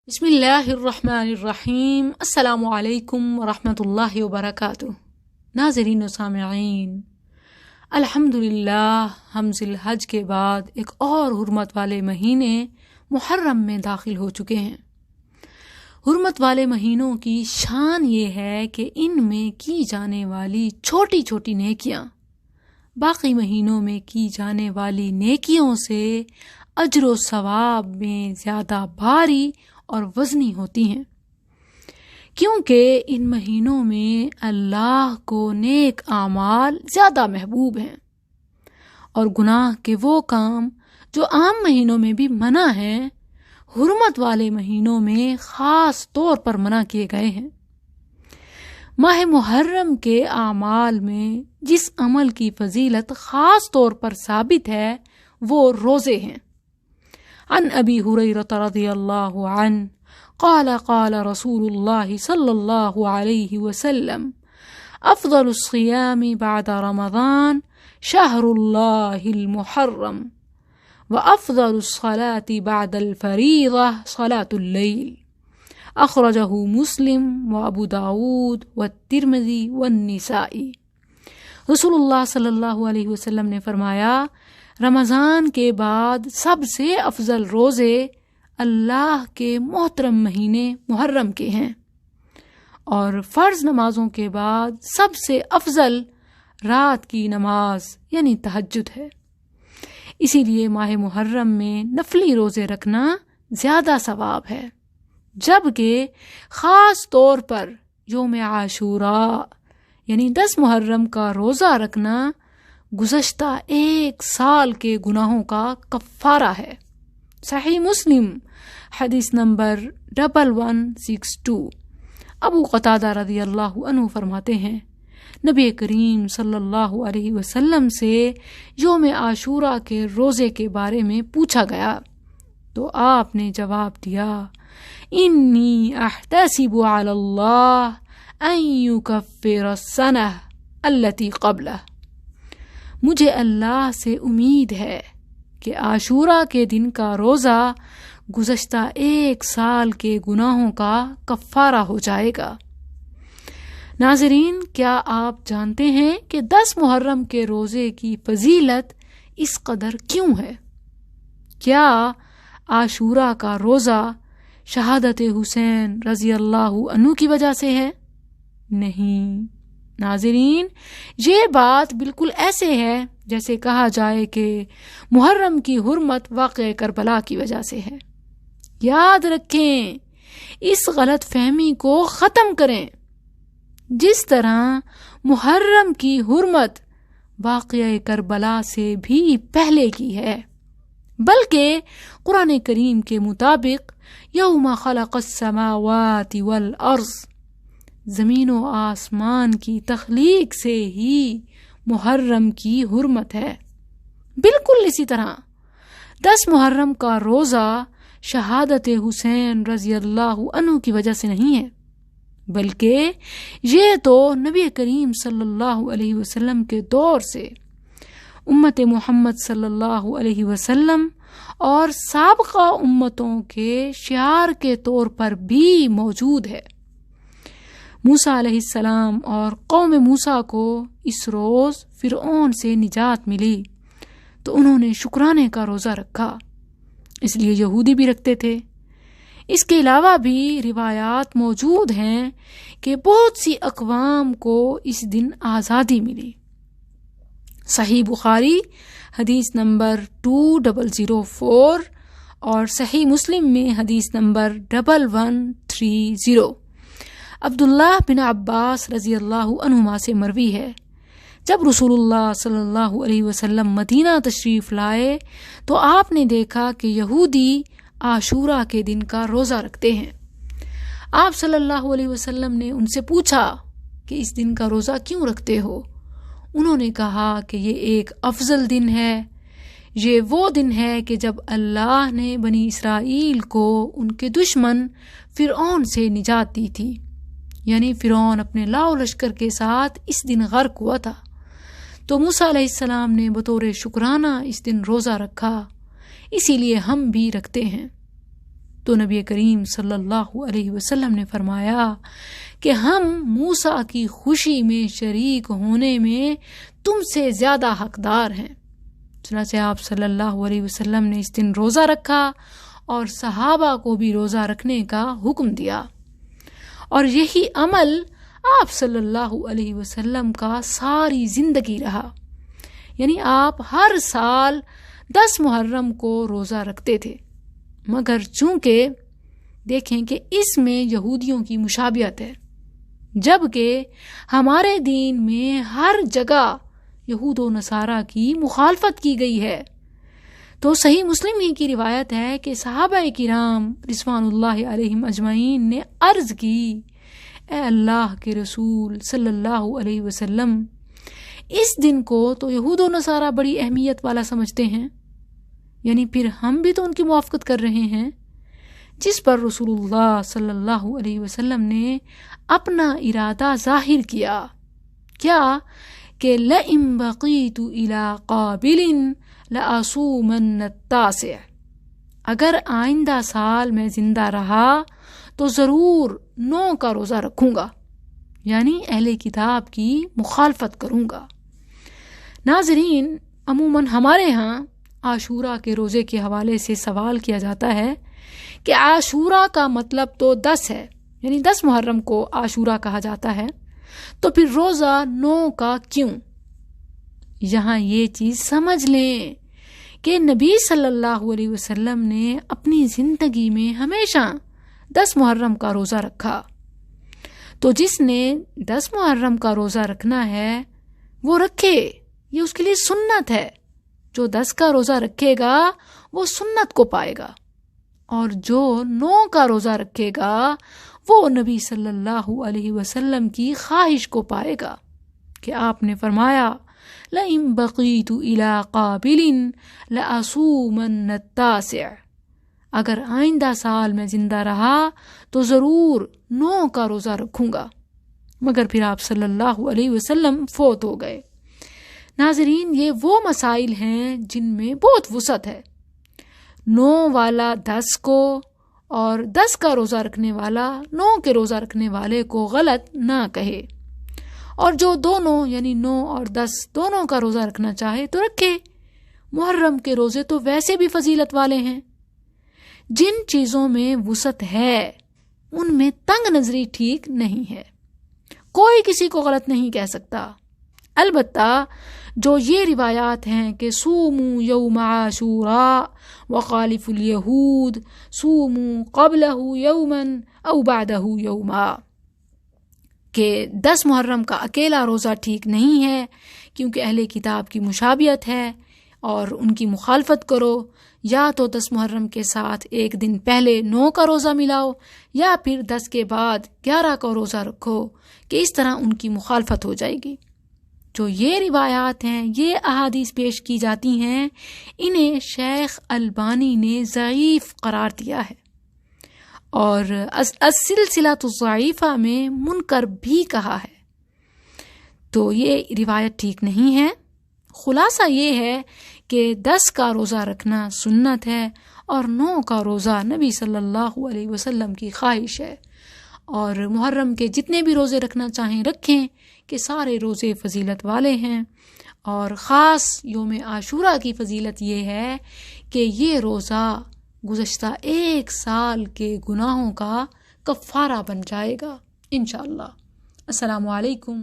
بسم اللہ الرحمن الرحیم۔ السلام علیکم ورحمۃ اللہ وبرکاتہ۔ ناظرین و سامعین، الحمدللہ ہم ذی الحج کے بعد ایک اور حرمت والے مہینے محرم میں داخل ہو چکے ہیں۔ حرمت والے مہینوں کی شان یہ ہے کہ ان میں کی جانے والی چھوٹی چھوٹی نیکیاں باقی مہینوں میں کی جانے والی نیکیوں سے اجر و ثواب میں زیادہ بھاری اور وزنی ہوتی ہیں، کیونکہ ان مہینوں میں اللہ کو نیک اعمال زیادہ محبوب ہیں اور گناہ کے وہ کام جو عام مہینوں میں بھی منع ہیں حرمت والے مہینوں میں خاص طور پر منع کیے گئے ہیں۔ ماہ محرم کے اعمال میں جس عمل کی فضیلت خاص طور پر ثابت ہے وہ روزے ہیں۔ عن ابی ہریرہ رضی اللہ عنہ قال قال رسول اللہ صلی اللہ علیہ وسلم افضل الصیام بعد رمضان شہر اللہ المحرم وافضل الصلاة بعد الفریضہ صلاة اللیل، اخرجہ مسلم وابو داود والترمذی والنسائی۔ رسول اللہ صلی اللہ علیہ وسلم نے فرمایا، رمضان کے بعد سب سے افضل روزے اللہ کے محترم مہینے محرم کے ہیں، اور فرض نمازوں کے بعد سب سے افضل رات کی نماز یعنی تہجد ہے۔ اسی لیے ماہ محرم میں نفلی روزے رکھنا زیادہ ثواب ہے، جبکہ خاص طور پر یوم عاشوراء یعنی 10 محرم کا روزہ رکھنا گزشتہ 1 سال کے گناہوں کا کفارہ ہے۔ صحیح مسلم حدیث نمبر 1162۔ ابو قتادہ رضی اللہ عنہ فرماتے ہیں، نبی کریم صلی اللہ علیہ وسلم سے یوم عاشوراء کے روزے کے بارے میں پوچھا گیا تو آپ نے جواب دیا، انی احتسب علی اللہ ان یکفر السنہ التی قبلہ، مجھے اللہ سے امید ہے کہ عاشوراء کے دن کا روزہ گزشتہ 1 سال کے گناہوں کا کفارہ ہو جائے گا۔ ناظرین، کیا آپ جانتے ہیں کہ 10 محرم کے روزے کی فضیلت اس قدر کیوں ہے؟ کیا عاشوراء کا روزہ شہادت حسین رضی اللہ عنہ کی وجہ سے ہے؟ نہیں ناظرین، یہ بات بالکل ایسے ہے جیسے کہا جائے کہ محرم کی حرمت واقعہ کربلا کی وجہ سے ہے۔ یاد رکھیں، اس غلط فہمی کو ختم کریں۔ جس طرح محرم کی حرمت واقعہ کربلا سے بھی پہلے کی ہے، بلکہ قرآن کریم کے مطابق یوم خلق السماوات والارض، زمین و آسمان کی تخلیق سے ہی محرم کی حرمت ہے۔ بالکل اسی طرح 10 محرم کا روزہ شہادت حسین رضی اللہ عنہ کی وجہ سے نہیں ہے، بلکہ یہ تو نبی کریم صلی اللہ علیہ وسلم کے دور سے امت محمد صلی اللہ علیہ وسلم اور سابقہ امتوں کے شعار کے طور پر بھی موجود ہے۔ موسیٰ علیہ السلام اور قوم موسیٰ کو اس روز فرعون سے نجات ملی تو انہوں نے شکرانے کا روزہ رکھا، اس لیے یہودی بھی رکھتے تھے۔ اس کے علاوہ بھی روایات موجود ہیں کہ بہت سی اقوام کو اس دن آزادی ملی۔ صحیح بخاری حدیث نمبر 2004 اور صحیح مسلم میں حدیث نمبر 1130۔ عبداللہ بن عباس رضی اللہ عنہما سے مروی ہے، جب رسول اللہ صلی اللہ علیہ وسلم مدینہ تشریف لائے تو آپ نے دیکھا کہ یہودی عاشوراء کے دن کا روزہ رکھتے ہیں۔ آپ صلی اللہ علیہ وسلم نے ان سے پوچھا کہ اس دن کا روزہ کیوں رکھتے ہو؟ انہوں نے کہا کہ یہ ایک افضل دن ہے، یہ وہ دن ہے کہ جب اللہ نے بنی اسرائیل کو ان کے دشمن فرعون سے نجات دی تھی، یعنی فرعون اپنے لاؤ لشکر کے ساتھ اس دن غرق ہوا تھا، تو موسیٰ علیہ السلام نے بطور شکرانہ اس دن روزہ رکھا، اسی لیے ہم بھی رکھتے ہیں۔ تو نبی کریم صلی اللہ علیہ وسلم نے فرمایا کہ ہم موسیٰ کی خوشی میں شریک ہونے میں تم سے زیادہ حقدار ہیں۔ چنانچہ آپ صلی اللہ علیہ وسلم نے اس دن روزہ رکھا اور صحابہ کو بھی روزہ رکھنے کا حکم دیا، اور یہی عمل آپ صلی اللہ علیہ وسلم کا ساری زندگی رہا۔ یعنی آپ ہر سال 10 محرم کو روزہ رکھتے تھے، مگر چونکہ دیکھیں کہ اس میں یہودیوں کی مشابہت ہے، جبکہ ہمارے دین میں ہر جگہ یہود و نصارہ کی مخالفت کی گئی ہے۔ تو صحیح مسلم ہی کی روایت ہے کہ صحابہ کرام رضوان اللہ علیہم اجمعین نے عرض کی، اے اللہ کے رسول صلی اللہ علیہ وسلم، اس دن کو تو یہود و نصارہ بڑی اہمیت والا سمجھتے ہیں، یعنی پھر ہم بھی تو ان کی موافقت کر رہے ہیں، جس پر رسول اللہ صلی اللہ علیہ وسلم نے اپنا ارادہ ظاہر کیا، کیا کہ لَئِن بَقِيتُ إِلَىٰ قَابِلٍ لَأَصُومَنَّ التَّاسِعَ، اگر آئندہ سال میں زندہ رہا تو ضرور 9 کا روزہ رکھوں گا، یعنی اہل کتاب کی مخالفت کروں گا۔ ناظرین، عموماً ہمارے ہاں عاشورہ کے روزے کے حوالے سے سوال کیا جاتا ہے کہ عاشورہ کا مطلب تو 10 ہے، یعنی 10 محرم کو عاشورہ کہا جاتا ہے، تو پھر روزہ 9 کا کیوں؟ یہاں یہ چیز سمجھ لیں کہ نبی صلی اللہ علیہ وسلم نے اپنی زندگی میں ہمیشہ 10 محرم کا روزہ رکھا، تو جس نے 10 محرم کا روزہ رکھنا ہے وہ رکھے، یہ اس کے لیے سنت ہے۔ جو 10 کا روزہ رکھے گا وہ سنت کو پائے گا، اور جو 9 کا روزہ رکھے گا وہ نبی صلی اللہ علیہ وسلم کی خواہش کو پائے گا، کہ آپ نے فرمایا لَئِن بَقِيتُ إِلَىٰ قَابِلٍ لَأَصُومَنَّ التَّاسِعَ، اگر آئندہ سال میں زندہ رہا تو ضرور 9 کا روزہ رکھوں گا، مگر پھر آپ صلی اللہ علیہ وسلم فوت ہو گئے۔ ناظرین، یہ وہ مسائل ہیں جن میں بہت وسعت ہے۔ 9 والا 10 کو اور 10 کا روزہ رکھنے والا 9 کے روزہ رکھنے والے کو غلط نہ کہے، اور جو دونوں یعنی 9 اور 10 دونوں کا روزہ رکھنا چاہے تو رکھے۔ محرم کے روزے تو ویسے بھی فضیلت والے ہیں۔ جن چیزوں میں وسعت ہے ان میں تنگ نظری ٹھیک نہیں ہے، کوئی کسی کو غلط نہیں کہہ سکتا۔ البتہ جو یہ روایات ہیں کہ صوموا یوم عاشوراء وخالفوا الیہود صوموا قبلہ یوما او بعدہ یوما، کہ 10 محرم کا اکیلا روزہ ٹھیک نہیں ہے کیونکہ اہل کتاب کی مشابہت ہے اور ان کی مخالفت کرو، یا تو 10 محرم کے ساتھ ایک دن پہلے 9 کا روزہ ملاؤ، یا پھر 10 کے بعد 11 کا روزہ رکھو، کہ اس طرح ان کی مخالفت ہو جائے گی۔ جو یہ روایات ہیں، یہ احادیث پیش کی جاتی ہیں، انہیں شیخ البانی نے ضعیف قرار دیا ہے، اور السلسلہ الضعیفہ میں منکر بھی کہا ہے، تو یہ روایت ٹھیک نہیں ہے۔ خلاصہ یہ ہے کہ 10 کا روزہ رکھنا سنت ہے، اور 9 کا روزہ نبی صلی اللہ علیہ وسلم کی خواہش ہے، اور محرم کے جتنے بھی روزے رکھنا چاہیں رکھیں، کہ سارے روزے فضیلت والے ہیں، اور خاص یوم عاشورہ کی فضیلت یہ ہے کہ یہ روزہ گزشتہ 1 سال کے گناہوں کا کفارہ بن جائے گا انشاءاللہ۔ السلام علیکم۔